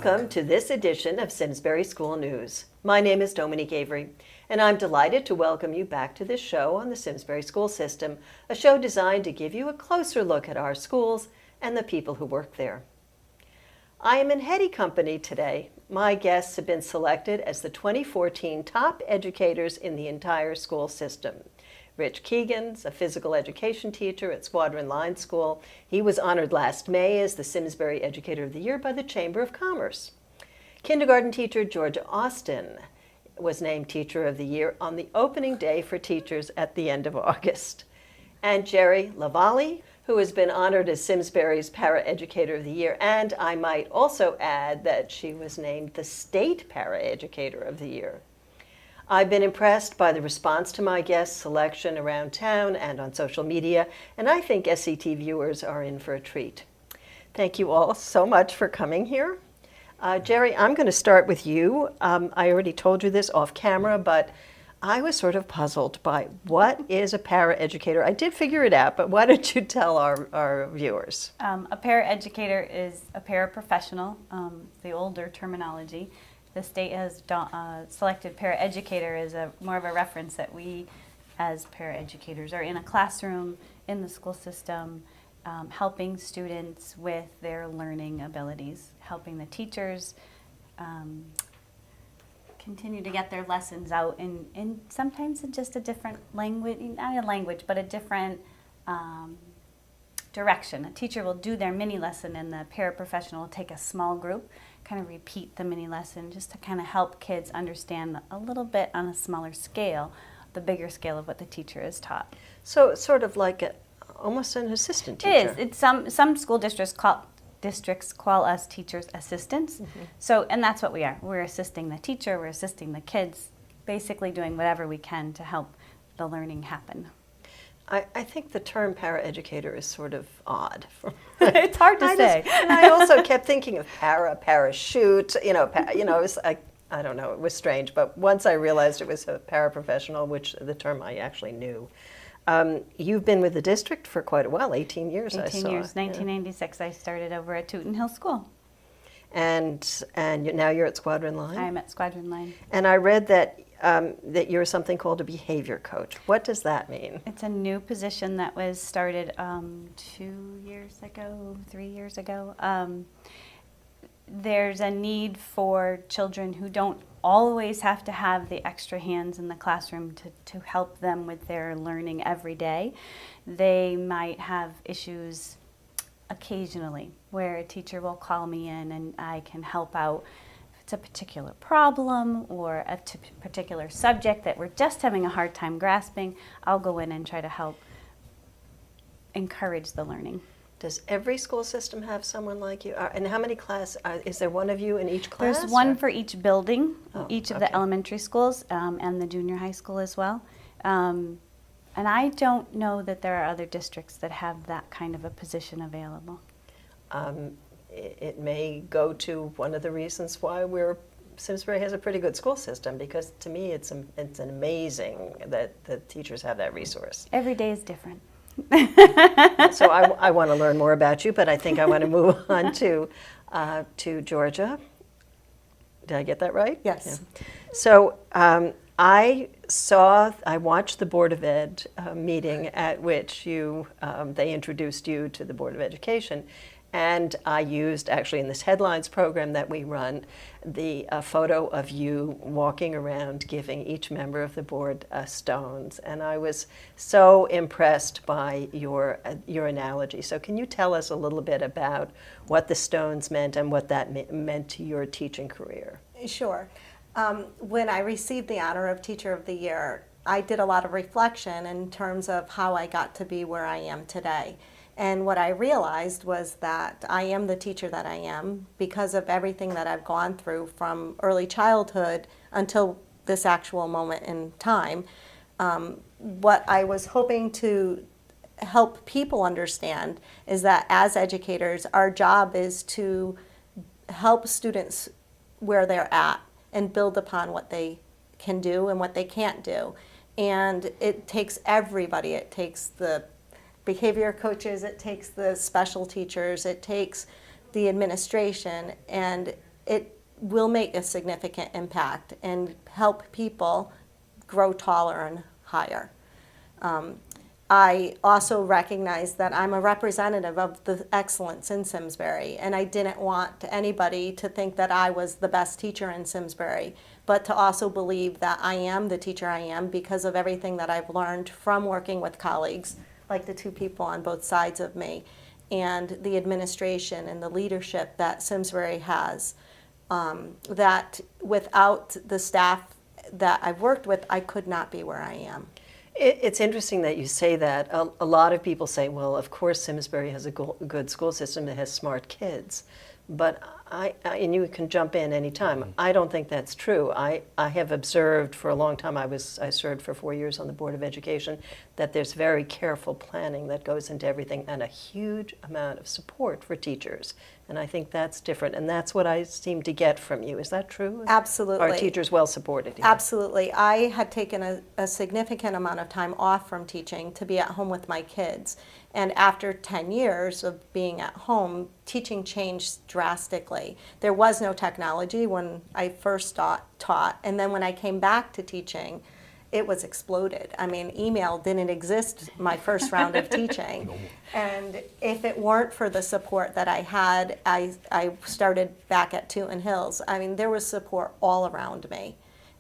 Welcome to this edition of Simsbury School News. My name is Dominique Avery, and I'm delighted to welcome you back to this show on the Simsbury School System, a show designed to give you a closer look at our schools and the people who work there. I am in heady company today. My guests have been selected as the 2014 top educators in the entire school system. Rich Keegan's a physical education teacher at Squadron Line School. He was honored last May as the Simsbury Educator of the Year by the Chamber of Commerce. Kindergarten teacher Georgia Austin was named Teacher of the Year on the opening day for teachers at the end of August. And Jerry Lavallee, who has been honored as Simsbury's Paraeducator of the Year, and I might also add that she was named the State Paraeducator of the Year. I've been impressed by the response to my guest selection around town and on social media, and I think SCT viewers are in for a treat. Thank you all so much for coming here. Jerry, I'm going to start with you. I already told you this off camera, but I was sort of puzzled by what is a paraeducator. I did figure it out, but why don't you tell our viewers? A paraeducator is a paraprofessional, the older terminology. The state has selected paraeducator as more of a reference that we as paraeducators are in a classroom, in the school system, helping students with their learning abilities, helping the teachers continue to get their lessons out in sometimes in just a different language, not a language, but a different direction. A teacher will do their mini lesson and the paraprofessional will take a small group, kind of repeat the mini lesson just to kind of help kids understand a little bit on a smaller scale, the bigger scale of what the teacher is taught. So it's sort of like almost an assistant teacher. It is. It's some school districts call us teachers assistants. Mm-hmm. So, and that's what we are. We're assisting the teacher, we're assisting the kids, basically doing whatever we can to help the learning happen. I think the term paraeducator is sort of odd. It's hard to say. And I also kept thinking of parachute, it was I don't know, it was strange. But once I realized it was a paraprofessional, which the term I actually knew. You've been with the district for quite a while, 18 years, 18 years, 1996. I started over at Tooten Hill School. And now you're at Squadron Line? I'm at Squadron Line. And I read that you're something called a behavior coach. What does that mean? It's a new position that was started 2 years ago, 3 years ago. There's a need for children who don't always have to have the extra hands in the classroom to help them with their learning every day. They might have issues occasionally where a teacher will call me in and I can help out. If it's a particular problem or a particular subject that we're just having a hard time grasping, I'll go in and try to help encourage the learning. Does every school system have someone like you? And how many classes? Is there one of you in each class? There's one for each building, each of okay. the elementary schools and the junior high school as well. And I don't know that there are other districts that have that kind of a position available. It may go to one of the reasons why Simsbury has a pretty good school system, because to me it's amazing that the teachers have that resource. Every day is different. So I want to learn more about you, but I think I want to move on to Georgia. Did I get that right? Yes. Yeah. So I watched the Board of Ed meeting at which they introduced you to the Board of Education. And I used, actually in this headlines program that we run, the photo of you walking around giving each member of the board stones. And I was so impressed by your analogy. So can you tell us a little bit about what the stones meant and what that meant to your teaching career? Sure. When I received the honor of Teacher of the Year, I did a lot of reflection in terms of how I got to be where I am today. And what I realized was that I am the teacher that I am because of everything that I've gone through from early childhood until this actual moment in time. What I was hoping to help people understand is that as educators, our job is to help students where they're at and build upon what they can do and what they can't do. And it takes everybody. It takes the behavior coaches, it takes the special teachers, it takes the administration, and it will make a significant impact and help people grow taller and higher. I also recognize that I'm a representative of the excellence in Simsbury, and I didn't want anybody to think that I was the best teacher in Simsbury, but to also believe that I am the teacher I am because of everything that I've learned from working with colleagues, like the two people on both sides of me, and the administration and the leadership that Simsbury has. That without the staff that I've worked with, I could not be where I am. It's interesting that you say that. A lot of people say, well, of course Simsbury has a good school system that has smart kids. But and you can jump in anytime. I don't think that's true. I have observed for a long time, I served for 4 years on the Board of Education, that there's very careful planning that goes into everything and a huge amount of support for teachers. And I think that's different. And that's what I seem to get from you. Is that true? Absolutely. Are teachers well supported here? Absolutely. I had taken a significant amount of time off from teaching to be at home with my kids. And after 10 years of being at home, teaching changed drastically. There was no technology when I first taught. And then when I came back to teaching, it was exploded. I mean, email didn't exist my first round of teaching. And if it weren't for the support that I had, I started back at Tooten Hills. I mean, there was support all around me.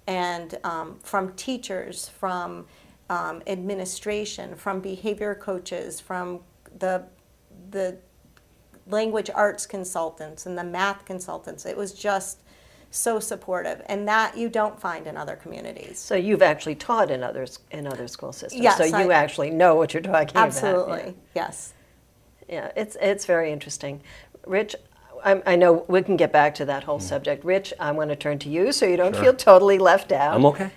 And from teachers, from administration, from behavior coaches, from the language arts consultants and the math consultants. It was just so supportive, and that you don't find in other communities. So you've actually taught in other school systems. Yes, So you actually know what you're talking Absolutely, about. yes. Yeah, it's very interesting. Rich, I know we can get back to that whole subject. Rich, I want to turn to you so you don't feel totally left out. I'm okay.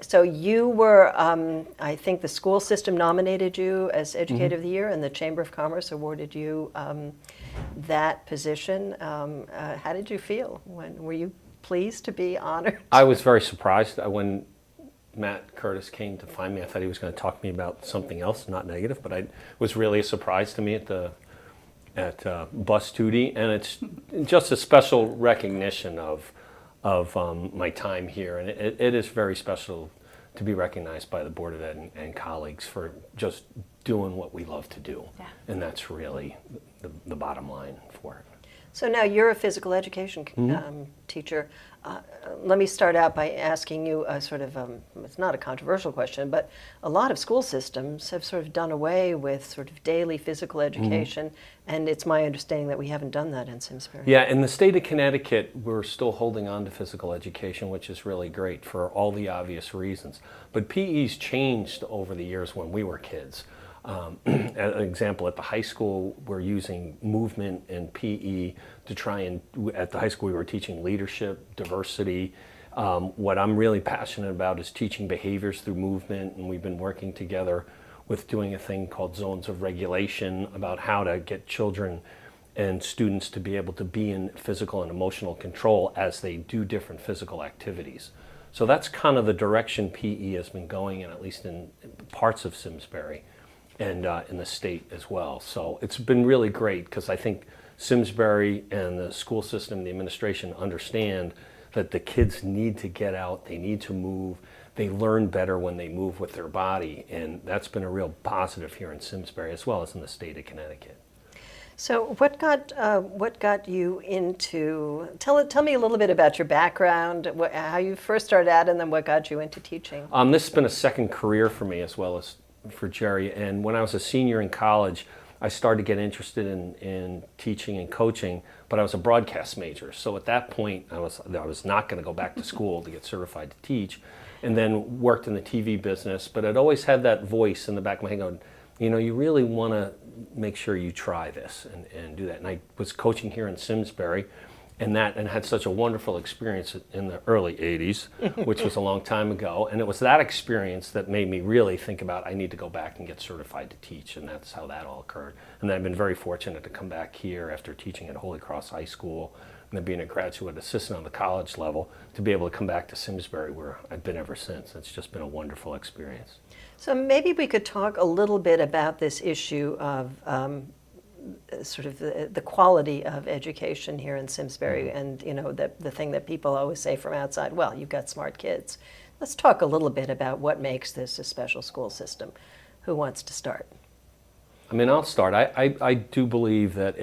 So you were, I think the school system nominated you as Educator of the Year, and the Chamber of Commerce awarded you that position. How did you feel? Were you pleased to be honored? I was very surprised when Matt Curtis came to find me. I thought he was going to talk to me about something else, not negative, but it was really a surprise to me at Bus Duty, and it's just a special recognition of my time here, and it is very special to be recognized by the Board of Ed and colleagues for just doing what we love to do, and that's really the bottom line for it. So now you're a physical education teacher. Let me start out by asking you a sort of, it's not a controversial question, but a lot of school systems have sort of done away with sort of daily physical education, and it's my understanding that we haven't done that in Simsbury. Yeah, in the state of Connecticut, we're still holding on to physical education, which is really great for all the obvious reasons. But PE's changed over the years when we were kids. As an example, at the high school, we're using movement and PE to try and, at the high school we were teaching leadership, diversity. What I'm really passionate about is teaching behaviors through movement, and we've been working together with doing a thing called zones of regulation about how to get children and students to be able to be in physical and emotional control as they do different physical activities. So that's kind of the direction PE has been going in, at least in parts of Simsbury and in the state as well. So it's been really great because I think Simsbury and the school system, the administration understand that the kids need to get out, they need to move, they learn better when they move with their body, and that's been a real positive here in Simsbury as well as in the state of Connecticut. So what got you into, tell me a little bit about your background, how you first started out, and then what got you into teaching? This has been a second career for me as well as for Jerry, and when I was a senior in college, I started to get interested in teaching and coaching, but I was a broadcast major. So at that point, I was not going to go back to school to get certified to teach, and then worked in the TV business. But I'd always had that voice in the back of my head going, you know, you really want to make sure you try this and do that. And I was coaching here in Simsbury, and had such a wonderful experience in the early 80s, which was a long time ago. And it was that experience that made me really think about, I need to go back and get certified to teach, and that's how that all occurred. And then I've been very fortunate to come back here after teaching at Holy Cross High School and then being a graduate assistant on the college level to be able to come back to Simsbury, where I've been ever since. It's just been a wonderful experience. So maybe we could talk a little bit about this issue of sort of the quality of education here in Simsbury, and the thing that people always say from outside, well, you've got smart kids. Let's talk a little bit about what makes this a special school system. Who wants to start? I mean, I'll start. I do believe that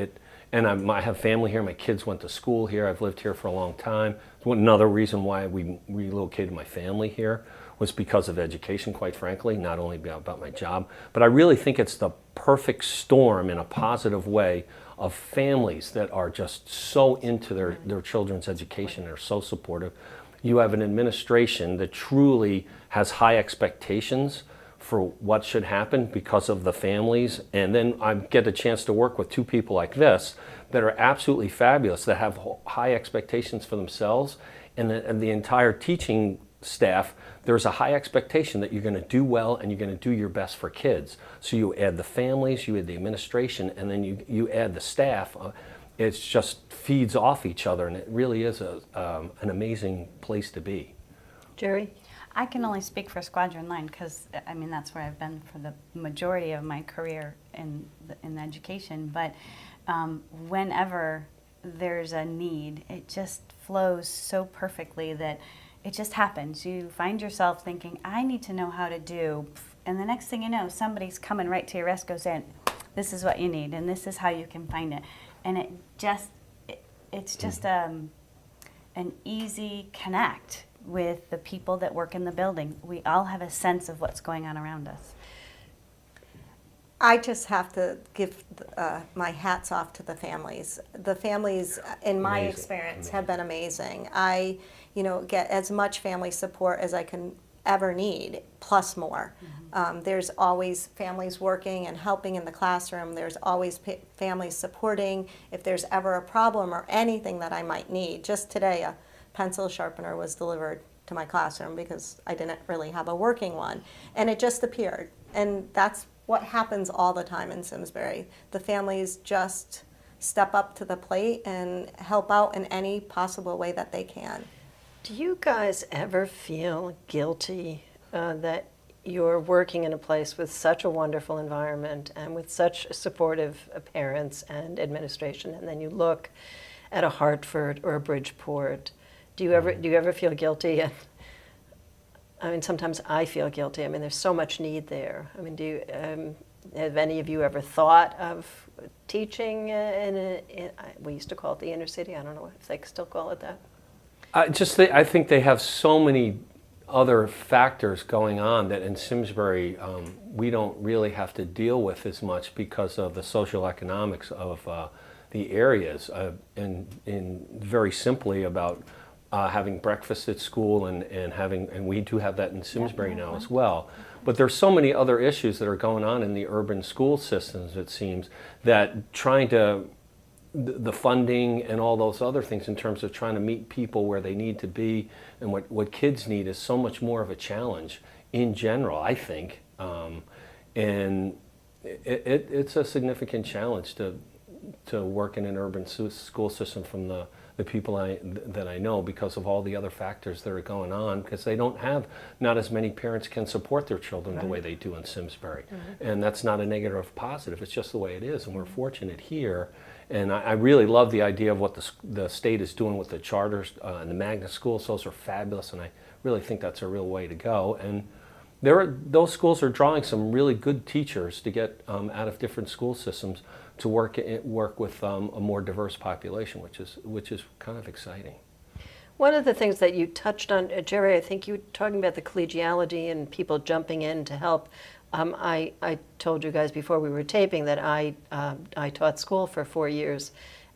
I have family here. My kids went to school here. I've lived here for a long time. Another reason why we relocated my family here was because of education, quite frankly, not only about my job. But I really think it's the perfect storm in a positive way of families that are just so into their children's education. They're so supportive. You have an administration that truly has high expectations for what should happen because of the families. And then I get a chance to work with two people like this that are absolutely fabulous, that have high expectations for themselves and the entire teaching staff. There's a high expectation that you're going to do well and you're going to do your best for kids. So you add the families, you add the administration, and then you add the staff. It just feeds off each other, and it really is an amazing place to be. Jerry? I can only speak for Squadron Line because, I mean, that's where I've been for the majority of my career in education. But whenever there's a need, it just flows so perfectly that it just happens. You find yourself thinking, I need to know how to do, and the next thing you know, somebody's coming right to your rescue saying, this is what you need, and this is how you can find it. And it's just an easy connect with the people that work in the building. We all have a sense of what's going on around us. I just have to give my hats off to the families. The families, in my Amazing. experience, have been amazing. I, get as much family support as I can ever need, plus more. There's always families working and helping in the classroom. There's always families supporting if there's ever a problem or anything that I might need. Just today, a pencil sharpener was delivered to my classroom because I didn't really have a working one, and it just appeared. And that's what happens all the time in Simsbury. The families just step up to the plate and help out in any possible way that they can. Do you guys ever feel guilty that you're working in a place with such a wonderful environment and with such supportive parents and administration, and then you look at a Hartford or a Bridgeport? Do you ever feel guilty? I mean, sometimes I feel guilty. I mean, there's so much need there. I mean, have any of you ever thought of teaching we used to call it the inner city. I don't know if they still call it that. I think they have so many other factors going on that in Simsbury we don't really have to deal with as much because of the social economics of the areas, and very simply about having breakfast at school and we do have that in Simsbury now as well. But there's so many other issues that are going on in the urban school systems, it seems, that trying to the funding and all those other things in terms of trying to meet people where they need to be and what kids need is so much more of a challenge in general, I think. And it's a significant challenge to work in an urban school system from the people that I know because of all the other factors that are going on, because they don't have, not as many parents can support their children the way they do in Simsbury. And that's not a negative or positive, it's just the way it is, and we're fortunate here. And I really love the idea of what the state is doing with the charters and the magnet schools. Those are fabulous, and I really think that's a real way to go. And those schools are drawing some really good teachers to get out of different school systems to work with a more diverse population, which is kind of exciting. One of the things that you touched on, Jerry, I think you were talking about the collegiality and people jumping in to help. I told you guys before we were taping that I taught school for 4 years,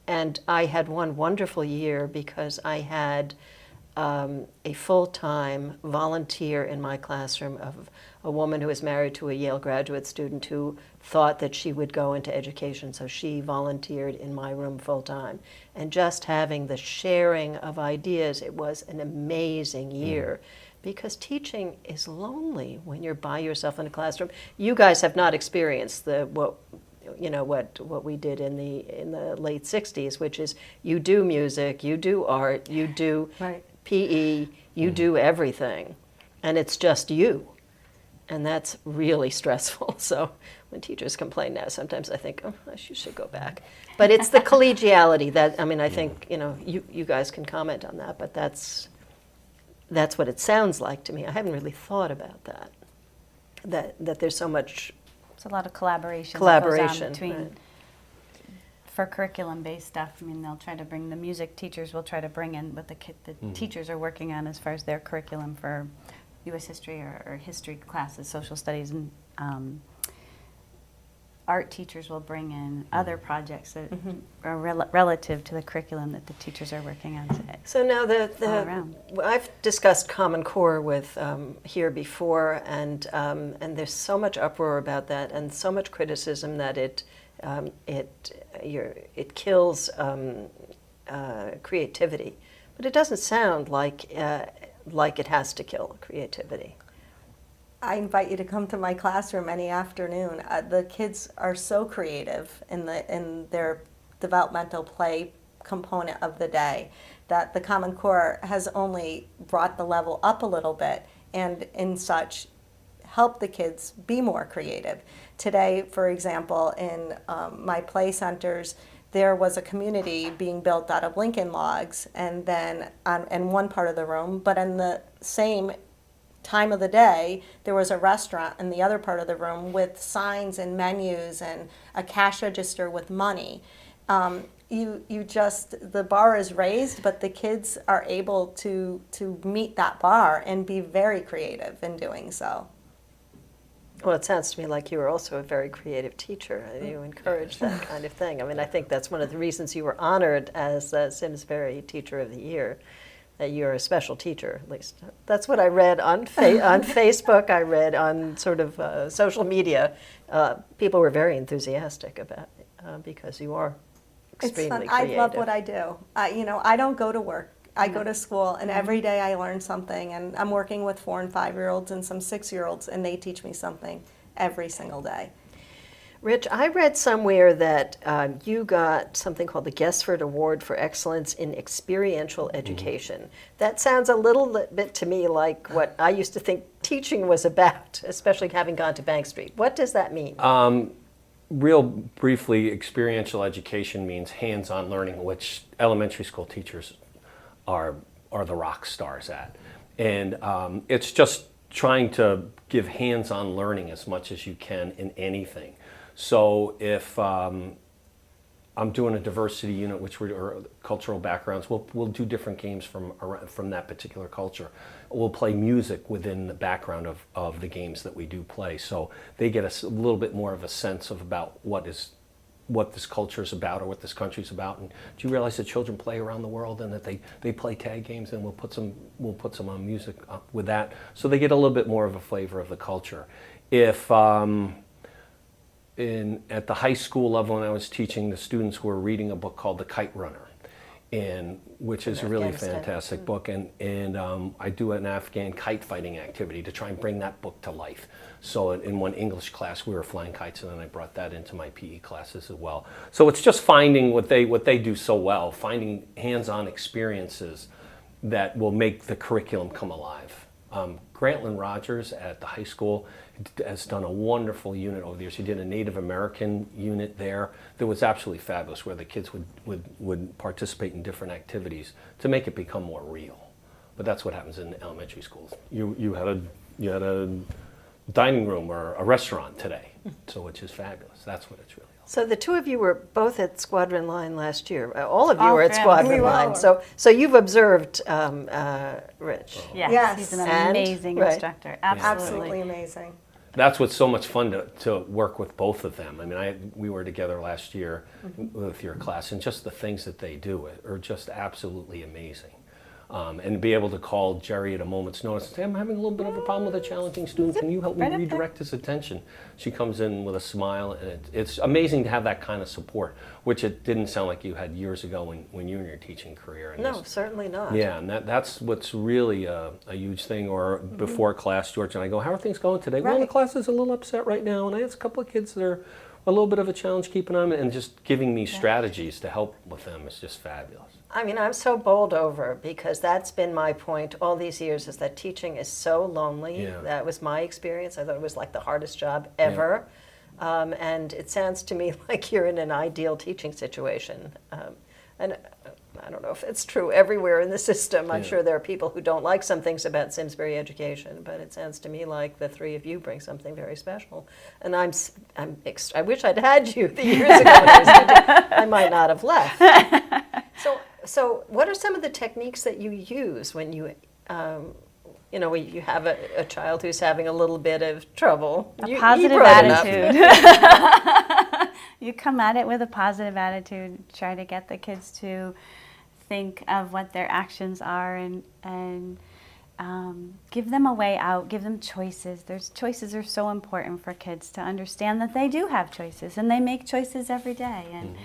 and I had one wonderful year because I had a full-time volunteer in my classroom of a woman who was married to a Yale graduate student who thought that she would go into education, so she volunteered in my room full-time. And just having the sharing of ideas, it was an amazing year. Because teaching is lonely when you're by yourself in a classroom. You guys have not experienced what we did in the late 60s, which is you do music, you do art, you do PE, you do everything, and it's just you. And that's really stressful. So when teachers complain now, sometimes I think, oh, I should go back. But it's the collegiality that, I mean, I think, you guys can comment on that, but that's what it sounds like to me. I haven't really thought about that. That there's so much It's a lot of collaboration. collaboration. That goes on between, Right. for curriculum-based stuff. I mean, they'll try to bring the music teachers will try to bring in what the teachers are working on as far as their curriculum for U.S. history or history classes, social studies, and art teachers will bring in other projects that are relative to the curriculum that the teachers are working on today. So now All around. I've discussed Common Core with here before, and there's so much uproar about that, and so much criticism that it kills creativity, but it doesn't sound like it has to kill creativity. I invite you to come to my classroom any afternoon. The kids are so creative in their developmental play component of the day that the Common Core has only brought the level up a little bit, and in such help the kids be more creative. Today, for example, in my play centers, there was a community being built out of Lincoln logs, and then in one part of the room, but in the same time of the day, there was a restaurant in the other part of the room with signs and menus and a cash register with money. The bar is raised, but the kids are able to meet that bar and be very creative in doing so. Well, it sounds to me like you were also a very creative teacher. You encourage that kind of thing. I mean, I think that's one of the reasons you were honored as the Simsbury Teacher of the Year, that you're a special teacher, at least. That's what I read on Facebook. I read on sort of social media. People were very enthusiastic about it because you are extremely It's fun. creative. I love what I do. I don't go to work. I go to school, and every day I learn something. And I'm working with 4- and 5-year-olds and some 6-year-olds, and they teach me something every single day. Rich, I read somewhere that you got something called the Guessford Award for Excellence in Experiential Education. That sounds a little bit to me like what I used to think teaching was about, especially having gone to Bank Street. What does that mean? Real briefly, experiential education means hands-on learning, which elementary school teachers are the rock stars at. And it's just trying to give hands-on learning as much as you can in anything. So if I'm doing a diversity unit, or cultural backgrounds, we'll do different games from that particular culture. We'll play music within the background of the games that we do play. So they get a little bit more of a sense of about what this culture is about or what this country is about. And do you realize that children play around the world and that they play tag games, and we'll put some on music with that, so they get a little bit more of a flavor of the culture. If at the high school level, when I was teaching, the students were reading a book called The Kite Runner, which is a really fantastic book, and I do an Afghan kite fighting activity to try and bring that book to life. So in one English class, we were flying kites, and then I brought that into my PE classes as well. So it's just finding what they do so well, finding hands-on experiences that will make the curriculum come alive. Grantland Rogers at the high school has done a wonderful unit over the years. He did a Native American unit there that was absolutely fabulous, where the kids would participate in different activities to make it become more real. But that's what happens in elementary schools. You had a dining room or a restaurant today, so which is fabulous. That's what it's really all about. So the two of you were both at Squadron Line last year. All of you All were at three. Squadron We Line. were. So you've observed Rich. Yes. He's an And- amazing right. instructor. Absolutely amazing. That's what's so much fun to work with both of them. I mean, we were together last year with your class, and just the things that they do are just absolutely amazing. And be able to call Jerry at a moment's notice and say, I'm having a little bit of a problem with a challenging student. Can you help me Right up there. redirect his attention? She comes in with a smile, and it's amazing to have that kind of support, which it didn't sound like you had years ago when you were in your teaching career. And No, certainly not. yeah, and that's what's really a huge thing. Or before class, George and I go, how are things going today? Well, the Right. class is a little upset right now, and I have a couple of kids that are a little bit of a challenge keeping them, and just giving me strategies to help with them is just fabulous. I mean, I'm so bowled over because that's been my point all these years, is that teaching is so lonely. Yeah. That was my experience. I thought it was like the hardest job ever. And it sounds to me like you're in an ideal teaching situation. And I don't know if it's true everywhere in the system. I'm Yeah. sure there are people who don't like some things about Simsbury education, but it sounds to me like the three of you bring something very special. And I wish I'd had you the years ago when I was teaching. I might not have left. So what are some of the techniques that you use when you, when you have a child who's having a little bit of trouble? A You positive brought it up. attitude. You come at it with a positive attitude, try to get the kids to think of what their actions are and give them a way out, give them choices. Choices are so important for kids to understand that they do have choices and they make choices every day. And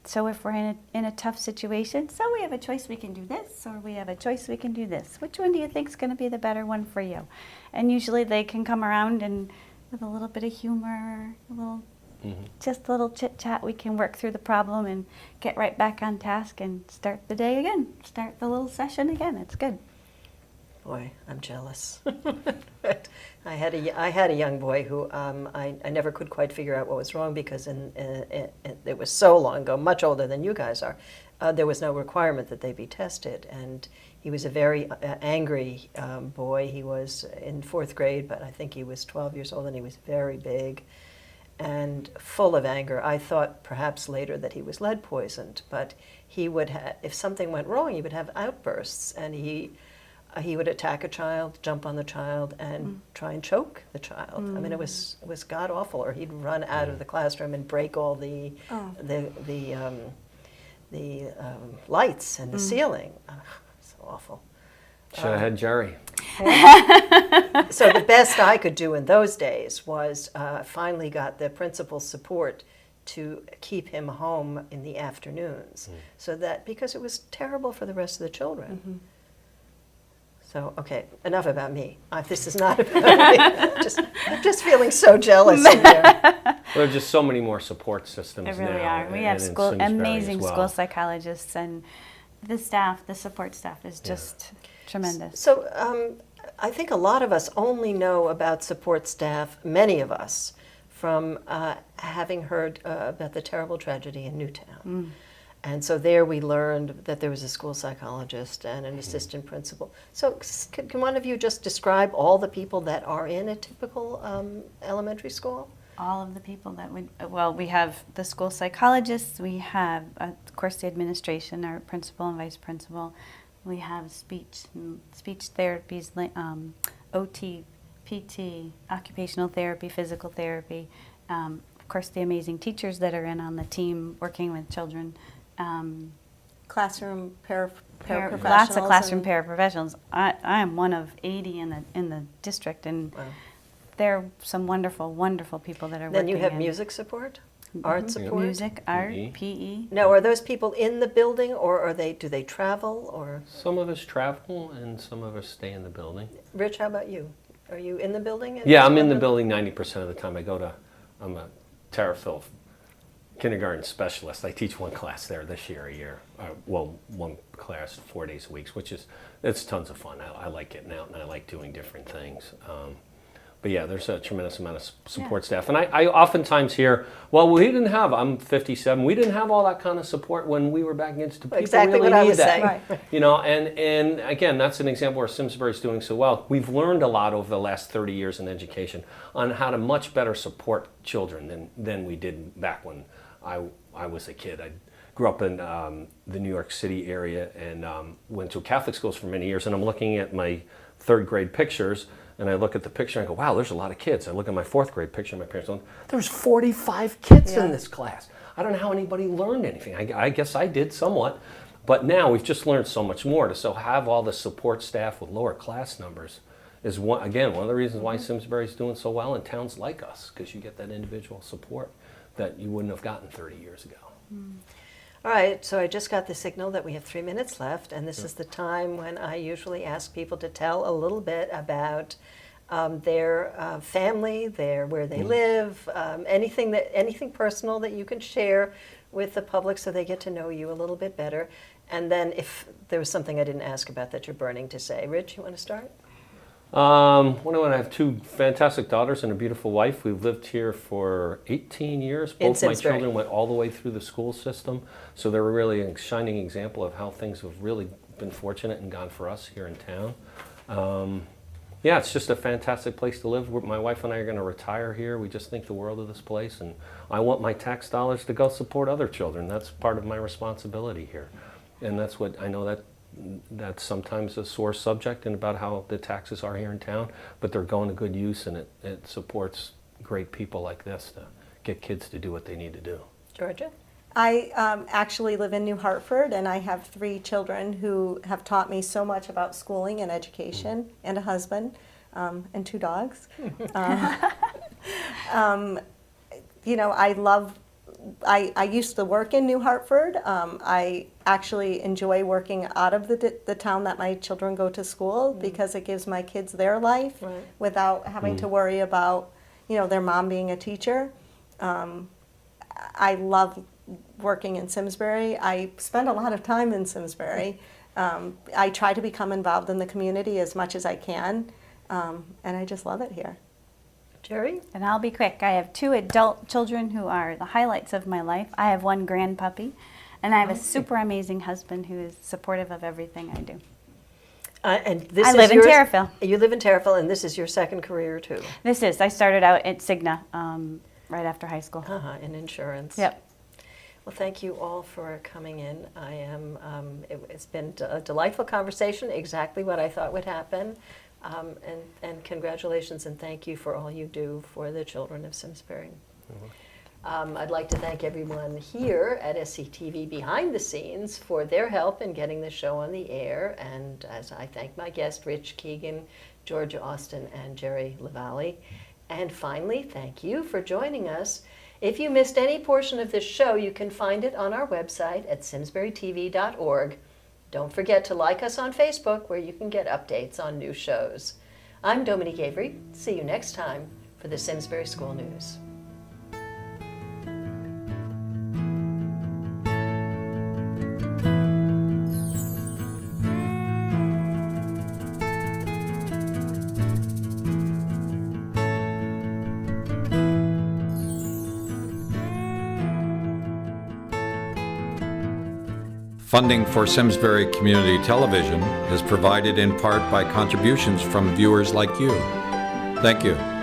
so if we're in a tough situation, so we have a choice, we can do this, or we have a choice, we can do this. Which one do you think is going to be the better one for you? And usually they can come around and with a little bit of humor, just a little chit chat, we can work through the problem and get right back on task and start the day again, start the little session again. It's good. Boy, I'm jealous. I had a young boy who I never could quite figure out what was wrong because it was so long ago, much older than you guys are. There was no requirement that they be tested, and he was a very angry boy. He was in 4th grade, but I think he was 12 years old, and he was very big and full of anger. I thought perhaps later that he was lead poisoned, but he would if something went wrong, he would have outbursts, and he would attack a child, jump on the child, and try and choke the child. I mean, it was god awful. Or he'd run out of the classroom and break all the lights and the ceiling. So awful. Should have had Jerry. So the best I could do in those days was finally got the principal's support to keep him home in the afternoons, so that because it was terrible for the rest of the children. So, okay, enough about me. This is not about me. I'm just feeling so jealous in there. There are just so many more support systems There really now. are. We have and in Simsbury as amazing well. school psychologists, and the support staff is just tremendous. So I think a lot of us only know about support staff, many of us, from having heard about the terrible tragedy in Newtown. And so there we learned that there was a school psychologist and an assistant principal. So can one of you just describe all the people that are in a typical elementary school? All of the people that we have the school psychologists, we have, of course, the administration, our principal and vice principal. We have speech therapies, OT, PT, occupational therapy, physical therapy. Of course, the amazing teachers that are on the team working with children. Classroom paraprofessionals. Lots of classroom paraprofessionals. I am one of 80 in the district, and there are some wonderful, wonderful people that are Then working. you have in music support, art support? music, art, PE. PE. Now, are those people in the building, or do they travel? Or Some of us travel and some of us stay in the building. Rich, how about you? Are you in the building? Yeah, I'm in the building 90% of the time. I'm a Terrafil kindergarten specialist. I teach one class there this year a year. One class 4 days a week, it's tons of fun. I like getting out and I like doing different things. But yeah, there's a tremendous amount of support staff. And I oftentimes hear, well, I'm 57, we didn't have all that kind of support when we were back against the people Exactly really what I need was that. saying. You know, and again, that's an example where Simsbury's doing so well. We've learned a lot over the last 30 years in education on how to much better support children than we did back when I was a kid. I grew up in the New York City area and went to Catholic schools for many years, and I'm looking at my 3rd grade pictures, and I look at the picture and I go, wow, there's a lot of kids. I look at my 4th grade picture and my parents going, there's 45 kids in this class. I don't know how anybody learned anything. I guess I did somewhat, but now we've just learned so much more. So have all the support staff with lower class numbers is one of the reasons why Simsbury's doing so well in towns like us, because you get that individual support that you wouldn't have gotten 30 years ago. All right, so I just got the signal that we have 3 minutes left, and this is the time when I usually ask people to tell a little bit about their family, where they live, anything personal that you can share with the public so they get to know you a little bit better. And then if there was something I didn't ask about that you're burning to say. Rich, you want to start? I have two fantastic daughters and a beautiful wife. We've lived here for 18 years. In Both my Simsbury. children went all the way through the school system, so they're really a shining example of how things have really been fortunate and gone for us here in town. Yeah, it's just a fantastic place to live. My wife and I are going to retire here. We just think the world of this place, and I want my tax dollars to go support other children. That's part of my responsibility here, and that's what I know that's sometimes a sore subject and about how the taxes are here in town, but they're going to good use, and it supports great people like this to get kids to do what they need to do. Georgia? I actually live in New Hartford, and I have 3 children who have taught me so much about schooling and education, and a husband, and 2 dogs. You know, I used to work in New Hartford. I actually enjoy working out of the town that my children go to school because it gives my kids their life Right. without having to worry about, you know, their mom being a teacher. I love working in Simsbury. I spend a lot of time in Simsbury. I try to become involved in the community as much as I can, and I just love it here. Jerry? And I'll be quick. I have 2 adult children who are the highlights of my life. I have 1 grandpuppy, and I have a super amazing husband who is supportive of everything I do. And this I is live in yours- Terriffill. You live in Terriffill, and this is your second career too. I started out at Cigna right after high school. In insurance. Yep. Well, thank you all for coming in. It's been a delightful conversation, exactly what I thought would happen. And congratulations and thank you for all you do for the children of Simsbury. I'd like to thank everyone here at SCTV behind the scenes for their help in getting the show on the air. And as I thank my guests, Rich Keegan, Georgia Austin, and Jerry LaValle. And finally, thank you for joining us. If you missed any portion of this show, you can find it on our website at simsburytv.org. Don't forget to like us on Facebook, where you can get updates on new shows. I'm Dominique Avery. See you next time for the Simsbury School News. Funding for Simsbury Community Television is provided in part by contributions from viewers like you. Thank you.